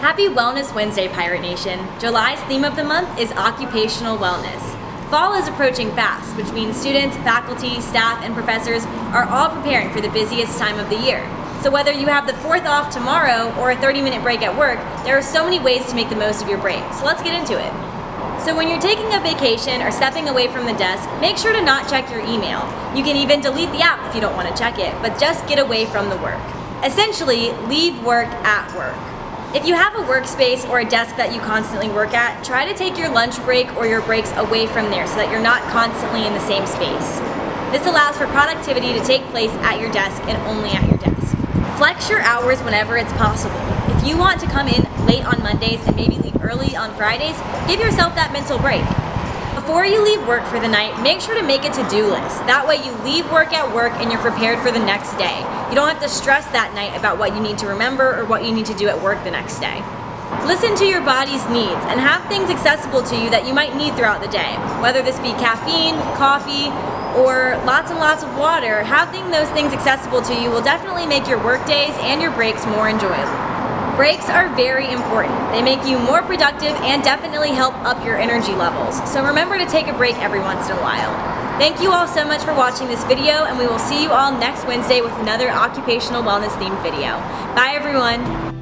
Happy Wellness Wednesday, Pirate Nation. July's theme of the month is occupational wellness. Fall is approaching fast, which means students, faculty, staff, and professors are all preparing for the busiest time of the year. So whether you have the 4th off tomorrow or a 30-minute break at work, there are so many ways to make the most of your break. So let's get into it. So when you're taking a vacation or stepping away from the desk, make sure to not check your email. You can even delete the app if you don't want to check it, but just get away from the work. Essentially, leave work at work. If you have a workspace or a desk that you constantly work at, try to take your lunch break or your breaks away from there so that you're not constantly in the same space. This allows for productivity to take place at your desk and only at your desk. Flex your hours whenever it's possible. If you want to come in late on Mondays and maybe leave early on Fridays, give yourself that mental break. Before you leave work for the night, make sure to make a to-do list. That way you leave work at work and you're prepared for the next day. You don't have to stress that night about what you need to remember or what you need to do at work the next day. Listen to your body's needs and have things accessible to you that you might need throughout the day. Whether this be caffeine, coffee, or lots and lots of water, having those things accessible to you will definitely make your work days and your breaks more enjoyable. Breaks are very important. They make you more productive and definitely help up your energy levels. So remember to take a break every once in a while. Thank you all so much for watching this video, and we will see you all next Wednesday with another occupational wellness themed video. Bye everyone.